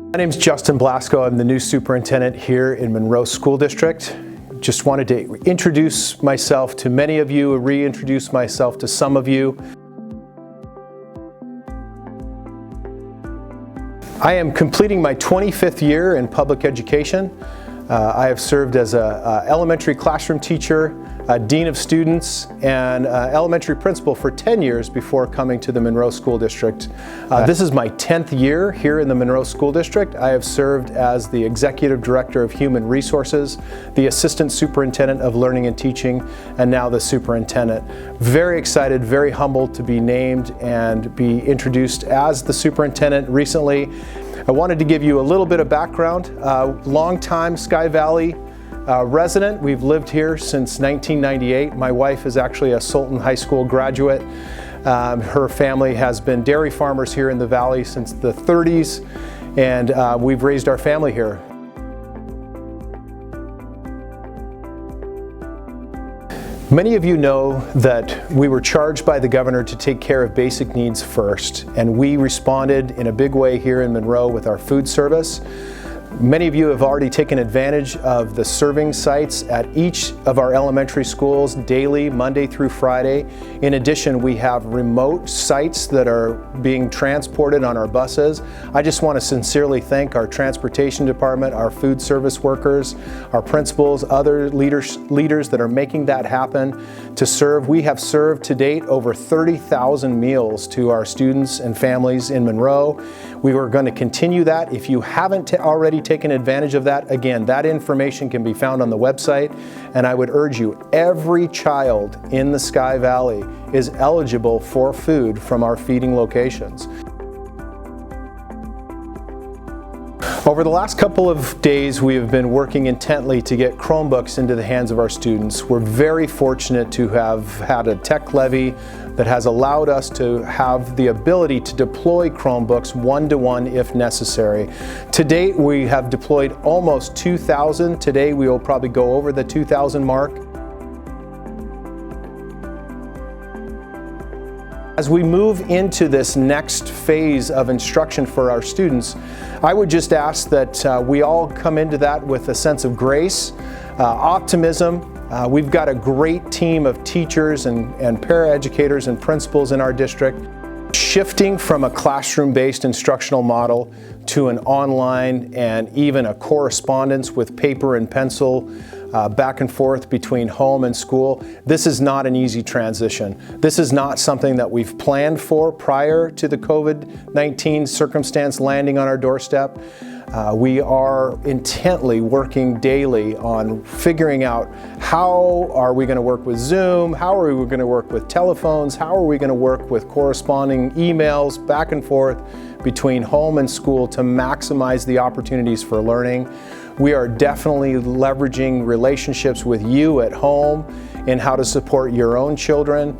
My name is Justin Blasko. I'm the new superintendent here in Monroe School District. Just wanted to introduce myself to many of you, reintroduce myself to some of you. I am completing my 25th year in public education. I have served as an elementary classroom teacher, a dean of students, and elementary principal for 10 years before coming to the Monroe School District. This is my 10th year here in the Monroe School District. I have served as the Executive Director of Human Resources, the Assistant Superintendent of Learning and Teaching, and now the Superintendent. Very excited, very humbled to be named and be introduced as the Superintendent recently. I wanted to give you a little bit of background. Long-time Sky Valley resident. We've lived here since 1998. My wife is actually a Sultan High School graduate. Her family has been dairy farmers here in the valley since the 30s, and we've raised our family here. Many of you know that we were charged by the governor to take care of basic needs first, and we responded in a big way here in Monroe with our food service. Many of you have already taken advantage of the serving sites at each of our elementary schools daily, Monday through Friday. In addition, we have remote sites that are being transported on our buses. I just want to sincerely thank our transportation department, our food service workers, our principals, other leaders that are making that happen to serve. We have served to date over 30,000 meals to our students and families in Monroe. We are going to continue that. If you haven't already taken advantage of that, again, that information can be found on the website, and I would urge you, every child in the Sky Valley is eligible for food from our feeding locations. Over the last couple of days, we have been working intently to get Chromebooks into the hands of our students. We're very fortunate to have had a tech levy that has allowed us to have the ability to deploy Chromebooks one-to-one if necessary. To date, we have deployed almost 2,000. Today, we will probably go over the 2,000 mark. As we move into this next phase of instruction for our students, I would just ask that we all come into that with a sense of grace, optimism. We've got a great team of teachers and paraeducators and principals in our district. Shifting from a classroom-based instructional model to an online and even a correspondence with paper and pencil back and forth between home and school, this is not an easy transition. This is not something that we've planned for prior to the COVID-19 circumstance landing on our doorstep. We are intently working daily on figuring out how are we going to work with Zoom, how are we going to work with telephones, how are we going to work with corresponding emails back and forth between home and school to maximize the opportunities for learning. We are definitely leveraging relationships with you at home in how to support your own children.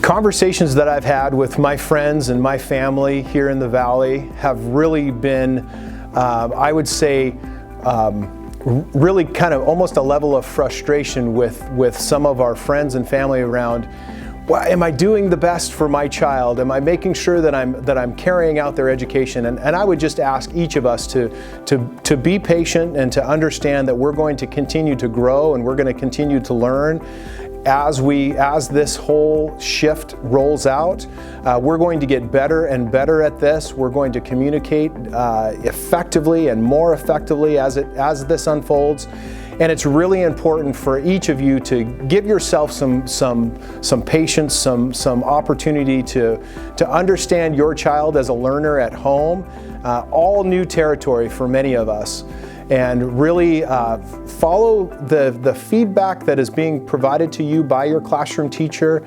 Conversations that I've had with my friends and my family here in the Valley have really been, I would say, really kind of almost a level of frustration with some of our friends and family around, well, am I doing the best for my child? Am I making sure that I'm carrying out their education? And I would just ask each of us to be patient and to understand that we're going to continue to grow and we're going to continue to learn. As this whole shift rolls out, we're going to get better and better at this. We're going to communicate effectively and more effectively as this unfolds. And it's really important for each of you to give yourself some patience, some opportunity to understand your child as a learner at home. All new territory for many of us. And really follow the feedback that is being provided to you by your classroom teacher,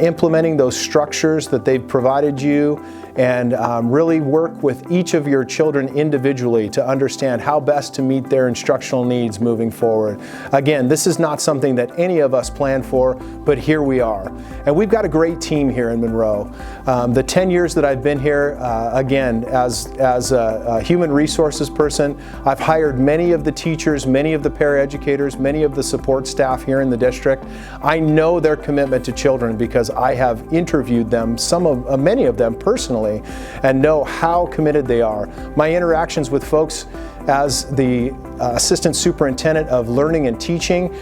implementing those structures that they've provided you, and really work with each of your children individually to understand how best to meet their instructional needs moving forward. Again, this is not something that any of us planned for, but here we are. And we've got a great team here in Monroe. The 10 years that I've been here, again, as a human resources person, I've hired many of the teachers, many of the paraeducators, many of the support staff here in the district. I know their commitment to children because I have interviewed them, many of them personally, and know how committed they are. My interactions with folks as the Assistant Superintendent of Learning and Teaching,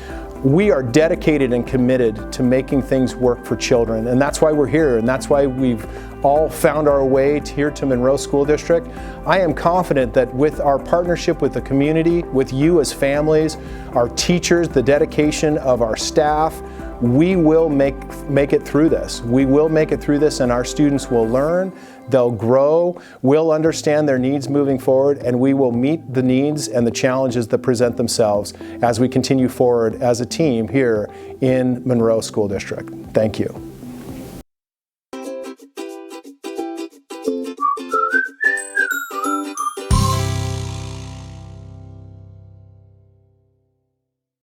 we are dedicated and committed to making things work for children, and that's why we're here, and that's why we've all found our way here to Monroe School District. I am confident that with our partnership with the community, with you as families, our teachers, the dedication of our staff, we will make it through this. We will make it through this, and our students will learn, they'll grow, we'll understand their needs moving forward, and we will meet the needs and the challenges that present themselves as we continue forward as a team here in Monroe School District. Thank you.